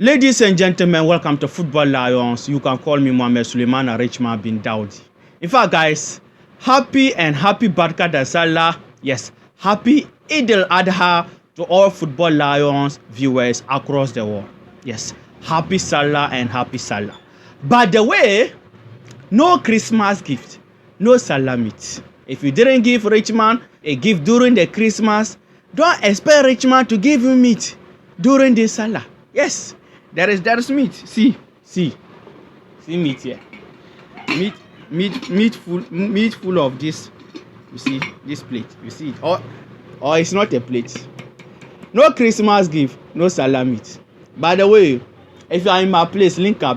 Ladies and gentlemen, welcome to Football Lions. You can call me Mohamed Suleiman Richman bin Daudi. In fact, guys, happy Barka da Salah. Yes, happy Eid al-Adha to all Football Lions viewers across the world. Yes, happy Salah and happy Salah. By the way, no Christmas gift, no Salah meat. If you didn't give Richman a gift during the Christmas, don't expect Richman to give you meat during the Salah. Yes. There is meat. See meat here. Meat full of this. You see this plate. You see it. Or it's not a plate. No Christmas gift, no Salah meat. By the way, if you are in my place, link up.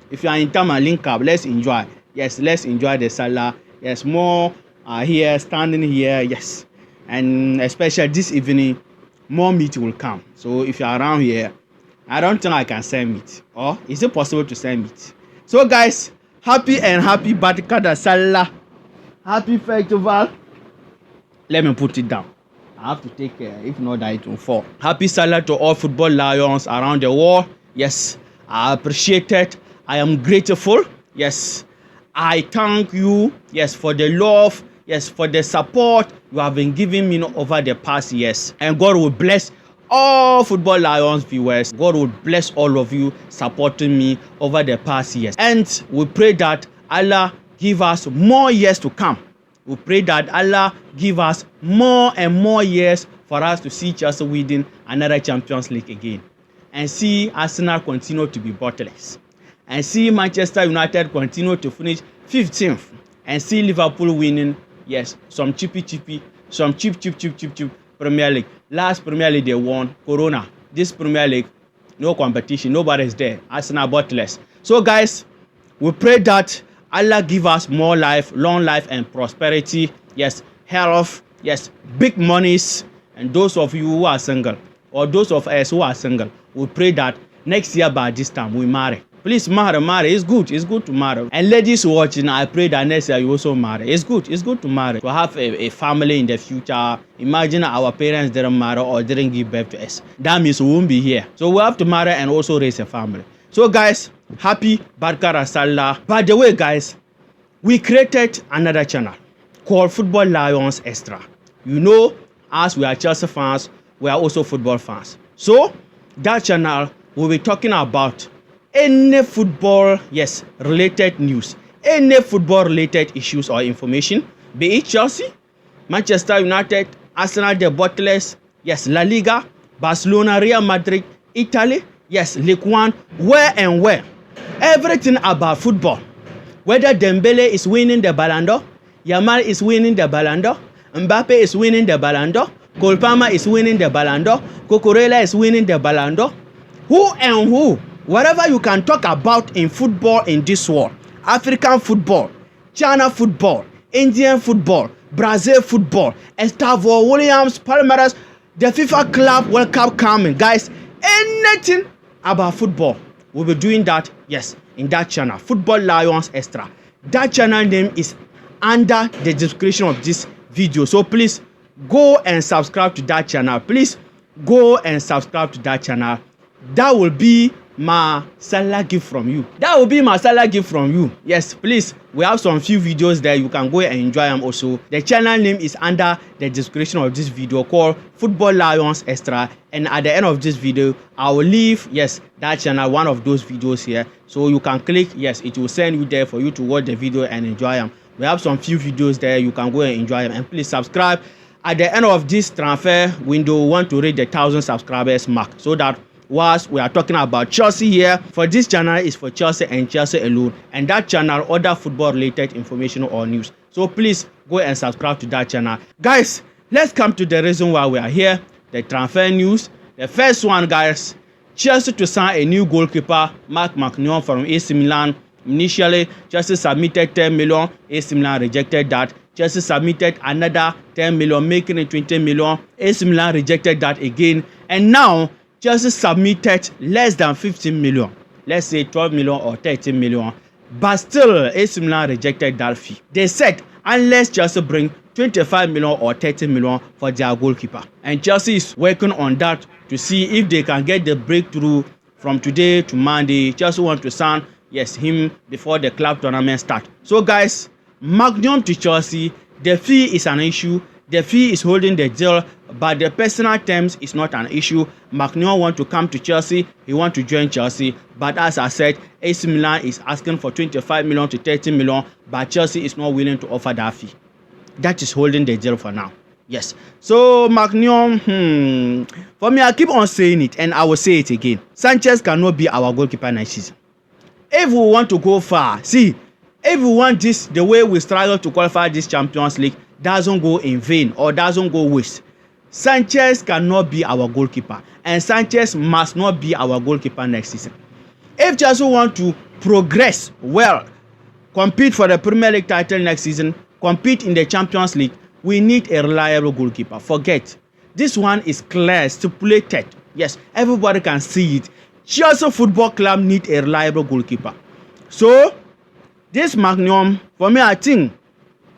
If you are in Tama, link up. Let's enjoy. Yes, let's enjoy the Salah. Yes, more are here, standing here. Yes, and especially this evening, more meat will come. So if you are around here, I don't think I can send meat. Or is it possible to send meat? So guys, happy Barka da Salah. Happy festival. Let me put it down. I have to take care. If not, it will fall. Happy Salah to all Football Lions around the world. Yes, I appreciate it. I am grateful. Yes, I thank you. Yes, for the love. Yes, for the support you have been giving me over the past years. And God will bless all Football Lions viewers. God will bless all of you supporting me over the past years. And we pray that Allah give us more years to come. We pray that Allah give us more and more years for us to see Chelsea winning another Champions League again. And see Arsenal continue to be bottleless. And see Manchester United continue to finish 15th. And see Liverpool winning, yes, some cheap Premier League. Last Premier League they won Corona. This Premier League, no competition, nobody's there. Arsenal bottless. So guys, we pray that Allah give us more life, long life and prosperity. Yes, health. Yes, big monies. And those of you who are single, or those of us who are single, we pray that next year by this time we marry. Please marry. It's good to marry. And ladies watching, I pray that next year you also marry. It's good to marry. To have a family in the future. Imagine our parents didn't marry or didn't give birth to us. That means we won't be here. So we have to marry and also raise a family. So guys, happy Barka da Salah. By the way, guys, we created another channel called Football Lions Extra. You know, as we are Chelsea fans, we are also football fans. So that channel will be talking about any football, yes, related news, any football related issues or information, be it Chelsea, Manchester United, Arsenal, the bottlers, yes, La Liga, Barcelona, Real Madrid, Italy, yes, Ligue 1, where. Everything about football. Whether Dembele is winning the Ballon d'Or, Yamal is winning the Ballon d'Or, Mbappe is winning the Ballon d'Or, Cole Palmer is winning the Ballon d'Or, Cucurella is winning the Ballon d'Or. Who? Whatever you can talk about in football in this world, African football, China football, Indian football, Brazil football, Estavo, Williams, Palmeiras, the FIFA Club World Cup coming. Guys, anything about football, we'll be doing that, yes, in that channel, Football Lions Extra. That channel name is under the description of this video. So please go and subscribe to that channel. Please go and subscribe to that channel. That will be my Salah gift from you. Yes, please. We have some few videos there. You can go and enjoy them also. The channel name is under the description of this video called Football Lions Extra. And at the end of this video, I will leave, yes, that channel, one of those videos here. So you can click, yes, it will send you there for you to watch the video and enjoy them. We have some few videos there. You can go and enjoy them. And please subscribe. At the end of this transfer window, we want to reach the 1,000 subscribers mark so that whilst we are talking about Chelsea here, for this channel is for Chelsea and Chelsea alone, and that channel other football related information or news. So please go and subscribe to that channel. Guys, let's come to the reason why we are here, the transfer news. The first one, guys, Chelsea to sign a new goalkeeper, Maignan from AC Milan. Initially, Chelsea submitted 10 million, AC Milan rejected that. Chelsea submitted another 10 million, making it 20 million. AC Milan rejected that again, and now Chelsea submitted less than 15 million, let's say 12 million or 13 million, but still AC Milan rejected that fee. They said unless Chelsea bring 25 million or 30 million for their goalkeeper, and Chelsea is working on that to see if they can get the breakthrough from today to Monday. Chelsea want to sign, yes, him before the club tournament start. So guys, Maignan to Chelsea, the fee is an issue. The fee is holding the deal, but the personal terms is not an issue. Maignan want to come to Chelsea. He want to join Chelsea. But as I said, AC Milan is asking for 25 million to 30 million, but Chelsea is not willing to offer that fee. That is holding the deal for now. Yes. So Maignan, for me, I keep on saying it, and I will say it again. Sanchez cannot be our goalkeeper next season. If we want to go far, see, if we want this, the way we struggle to qualify this Champions League doesn't go in vain or doesn't go waste. Sanchez cannot be our goalkeeper, and Sanchez must not be our goalkeeper next season. If Chelsea want to progress well, compete for the Premier League title next season, compete in the Champions League, we need a reliable goalkeeper. Forget. This one is clear, stipulated. Yes, everybody can see it. Chelsea Football Club need a reliable goalkeeper. So, this Maignan, for me, I think,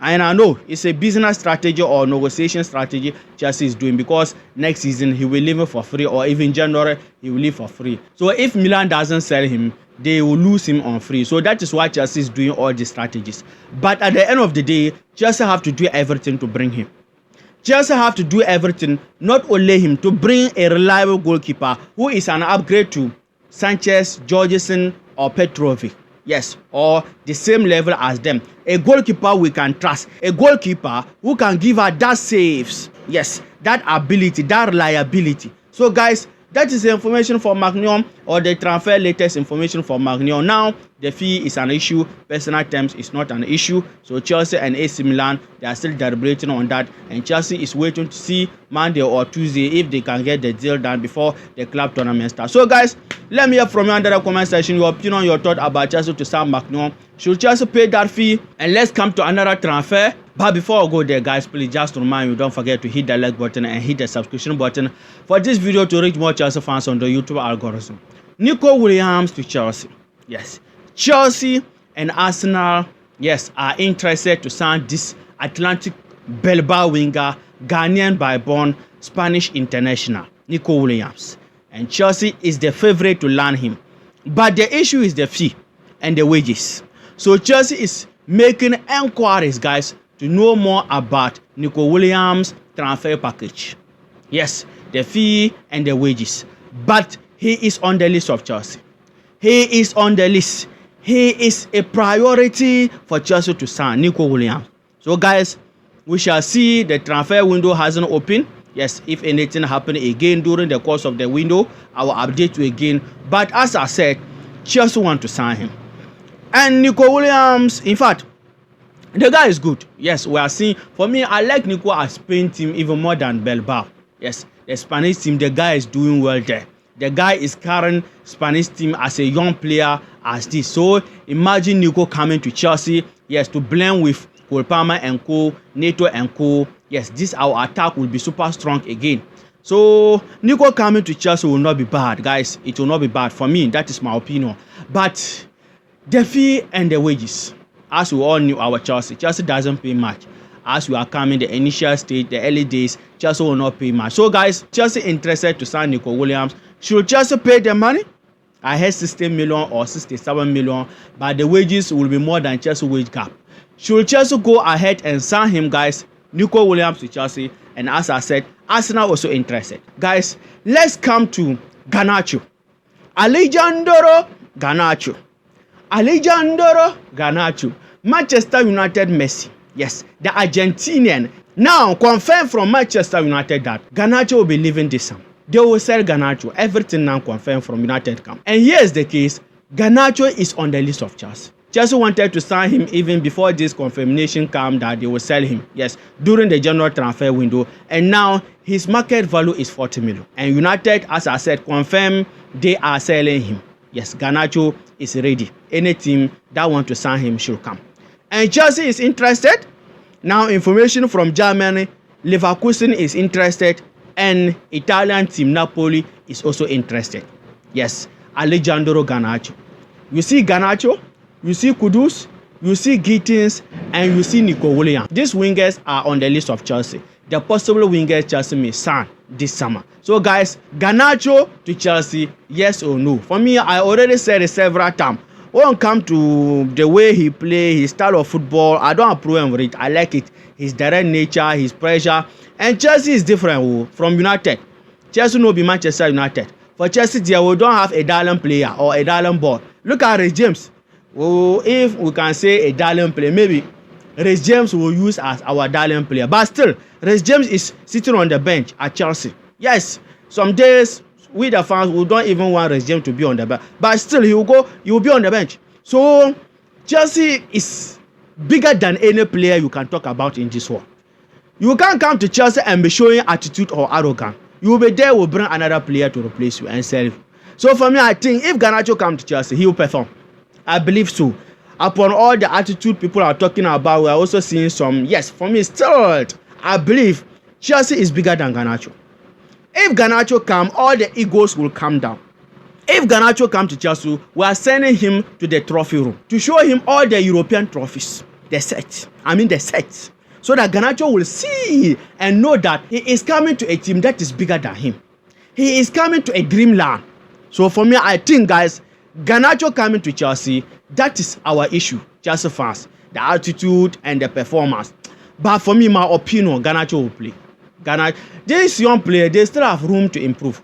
and I know it's a business strategy or negotiation strategy Chelsea is doing, because next season he will leave it for free, or even January he will leave for free. So if Milan doesn't sell him, they will lose him on free. So that is why Chelsea is doing all these strategies. But at the end of the day, Chelsea have to do everything to bring him. Chelsea have to do everything, not only him, to bring a reliable goalkeeper who is an upgrade to Sanchez, Jorgensen, or Petrovic. Yes, or the same level as them. A goalkeeper we can trust. A goalkeeper who can give us that saves. Yes, that ability, that reliability. So guys, that is the information for Maignan, or the transfer latest information for Maignan. Now, the fee is an issue. Personal terms is not an issue. So Chelsea and AC Milan, they are still deliberating on that. And Chelsea is waiting to see Monday or Tuesday if they can get the deal done before the club tournament starts. So guys, let me hear from you under the comment section your opinion, your thought about Chelsea to sign Maignan. Should Chelsea pay that fee? And let's come to another transfer. But before I go there, guys, please just remind you, don't forget to hit the like button and hit the subscription button for this video to reach more Chelsea fans on the YouTube algorithm. Nico Williams to Chelsea. Yes, Chelsea and Arsenal, yes, are interested to sign this Atlantic Bilbao winger, Ghanaian by born, Spanish international, Nico Williams. And Chelsea is the favorite to land him. But the issue is the fee and the wages. So Chelsea is making inquiries, guys, to know more about Nico Williams' transfer package. Yes, the fee and the wages. But he is on the list of Chelsea. He is on the list. He is a priority for Chelsea to sign Nico Williams. So guys, we shall see. The transfer window hasn't opened. Yes, if anything happens again during the course of the window, I will update you again. But as I said, Chelsea want to sign him. And Nico Williams, in fact, the guy is good. Yes, we are seeing. For me, I like Nico as Spain team even more than Bilbao. Yes, the Spanish team, the guy is doing well there. The guy is carrying Spanish team as a young player as this. So imagine Nico coming to Chelsea. Yes, to blend with Cole Palmer and co, Neto and co. Yes, this our attack will be super strong again. So Nico coming to Chelsea will not be bad, guys. It will not be bad for me. That is my opinion. But the fee and the wages, as we all knew, our Chelsea doesn't pay much. As we are coming the initial stage, the early days, Chelsea will not pay much. So guys, Chelsea interested to sign Nico Williams. Should Chelsea pay the money? I had 60 million or 67 million, but the wages will be more than Chelsea wage gap. Should Chelsea go ahead and sign him, guys? Nico Williams to Chelsea, and as I said, Arsenal also interested. Guys, let's come to Garnacho. Alejandro Garnacho. Alejandro Garnacho. Manchester United Messi. Yes, the Argentinian. Now confirmed from Manchester United that Garnacho will be leaving this summer. They will sell Garnacho. Everything now confirmed from United camp. And here's the case. Garnacho is on the list of Chelsea. Chelsea wanted to sign him even before this confirmation came that they will sell him. Yes, during the general transfer window. And now his market value is 40 million. And United, as I said, confirmed they are selling him. Yes, Garnacho is ready. Any team that want to sign him should come. And Chelsea is interested. Now information from Germany, Leverkusen is interested. And Italian team Napoli is also interested. Yes, Alejandro Garnacho. You see Garnacho, you see Kudus, you see Gittins, and you see Nico Williams. These wingers are on the list of Chelsea. the possible wingers Chelsea may sign this summer. So guys, Garnacho to Chelsea, yes or no? For me, I already said it several times. When it comes to the way he play, his style of football, I don't approve of it. I like it. His direct nature, his pressure. And Chelsea is different from United. Chelsea no be Manchester United. For Chelsea, we don't have a darling player or a darling ball. Look at Reece James. Oh, if we can say a darling player, maybe Reece James will use as our darling player. But still, Reece James is sitting on the bench at Chelsea. Yes, some days we the fans we don't even want Reece James to be on the bench. But still, he will be on the bench. So Chelsea is bigger than any player you can talk about in this world. You can't come to Chelsea and be showing attitude or arrogance. You will be there, will bring another player to replace you and sell you. So for me, I think if Garnacho comes to Chelsea, he will perform. I believe so. Upon all the attitude people are talking about, we are also seeing some, yes, for me, still, I believe Chelsea is bigger than Garnacho. If Garnacho comes, all the egos will come down. If Garnacho comes to Chelsea, we are sending him to the trophy room to show him all the European trophies. The set. So that Garnacho will see and know that he is coming to a team that is bigger than him. He is coming to a dreamland. So for me, I think, guys, Garnacho coming to Chelsea, that is our issue, Chelsea fans. The attitude and the performance. But for me, my opinion, Garnacho will play. This young player, they still have room to improve.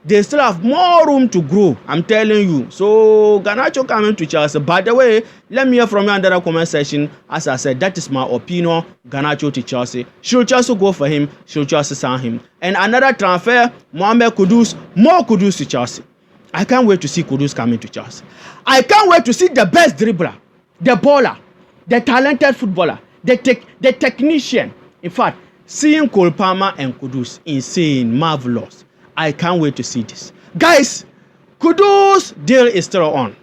They still have more room to grow, I'm telling you. So, Garnacho coming to Chelsea. By the way, let me hear from you under the comment section. As I said, that is my opinion, Garnacho to Chelsea. Should Chelsea go for him? Should Chelsea sign him? And another transfer, Kudus, more Kudus to Chelsea. I can't wait to see Kudus coming to Chelsea. I can't wait to see the best dribbler, the baller, the talented footballer, the technician. In fact, seeing Cole Palmer and Kudus, insane, marvelous. I can't wait to see this. Guys, Kudus deal is still on.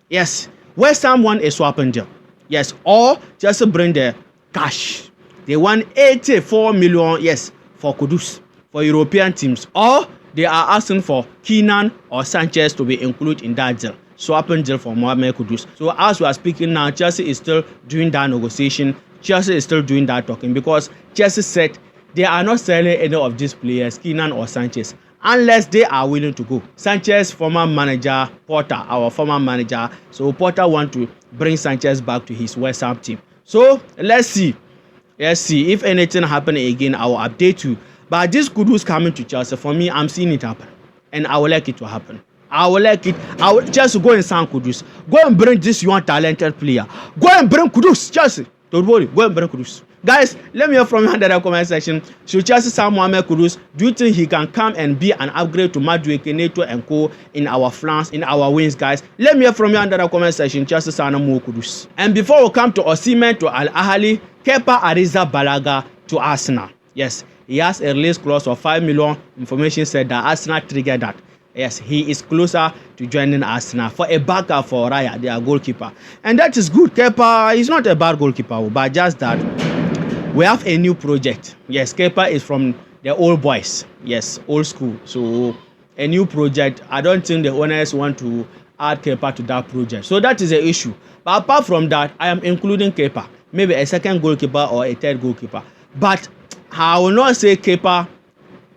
Yes, West Ham want a swapping deal. Yes, or just bring the cash. They want 84 million, yes, for Kudus, for European teams. Or they are asking for Maignan or Sanchez to be included in that deal. Swapping deal for Mohamed Kudus. So as we are speaking now, Chelsea is still doing that negotiation. Chelsea is still doing that talking because Chelsea said they are not selling any of these players, Maignan or Sanchez, unless they are willing to go. Sanchez, former manager, Porter, our former manager. So Porter want to bring Sanchez back to his West Ham team. So let's see. If anything happen again, I will update you. But this Kudus coming to Chelsea, for me, I'm seeing it happen. And I would like it to happen. I would like it. I would just go and sign Kudus. Go and bring this young talented player. Go and bring Kudus, Chelsea. Don't worry, go and bring Kudus. Guys, let me hear from you under the comment section. Should Chelsea sign Mohamed Kudus? Do you think he can come and be an upgrade to Madueke, Neto and co in our flanks, in our wings, guys? Let me hear from you under the comment section. Chelsea sign Mo Kudus. And before we come to Osimhen to Al Ahly, Kepa Arrizabalaga to Arsenal. Yes, he has a release clause of 5 million. Information said that Arsenal triggered that. Yes, he is closer to joining Arsenal for a backup for Raya, their goalkeeper. And that is good. Kepa is not a bad goalkeeper, but just that we have a new project. Yes, Kepa is from the old boys. Yes, old school. So a new project. I don't think the owners want to add Kepa to that project. So that is the issue. But apart from that, I am including Kepa. Maybe a second goalkeeper or a third goalkeeper. But I will not say Kepa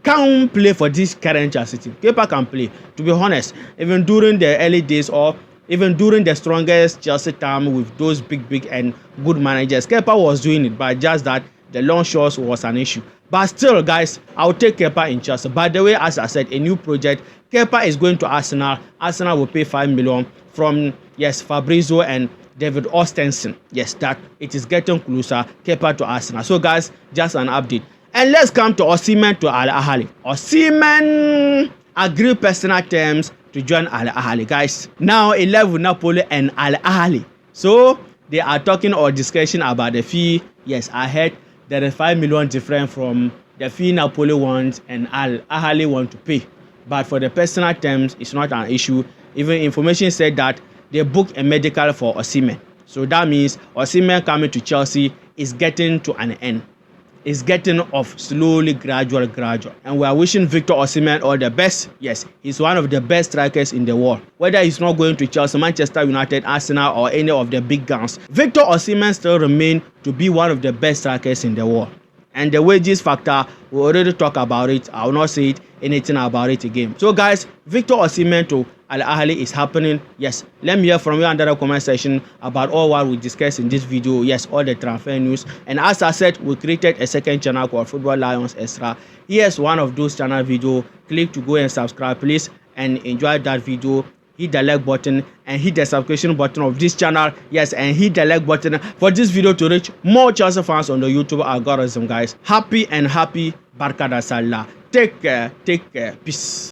can play for this current Chelsea team. Kepa can play. To be honest, even during the early days or even during the strongest Chelsea time with those big and good managers, Kepa was doing it, but just that the long shots was an issue. But still, guys, I'll take Kepa in Chelsea. By the way, as I said, a new project. Kepa is going to Arsenal. Arsenal will pay 5 million from, yes, Fabrizio and David Ostenson. Yes, that it is getting closer. Kepa to Arsenal. So, guys, just an update. And let's come to Osimhen to Al Ahly. Osimhen agreed personal terms to join Al Ahly, guys. Now 11 Napoli and Al Ahly. So they are talking or discussion about the fee. Yes, I heard there is 5 million different from the fee Napoli wants and Al Ahly want to pay. But for the personal terms, it's not an issue. Even information said that they booked a medical for Osimhen. So that means Osimhen coming to Chelsea is getting to an end. Is getting off slowly, gradual. And we are wishing Victor Osimhen all the best. Yes, he's one of the best strikers in the world. Whether he's not going to Chelsea, Manchester United, Arsenal, or any of the big guns, Victor Osimhen still remains to be one of the best strikers in the world. And the wages factor, we already talk about it. I will not say anything about it again. So guys, Victor Osimhen to Al Ahly is happening. Yes, let me hear from you under the comment section about all what we discussed in this video. Yes, all the transfer news. And as I said, we created a second channel called Football Lions Extra. Here's one of those channel video. Click to go and subscribe, please, and enjoy that video. Hit the like button and hit the subscription button of this channel. Yes, and hit the like button for this video to reach more Chelsea fans on the YouTube algorithm, guys. Happy Barka da Salah. Take care. Peace.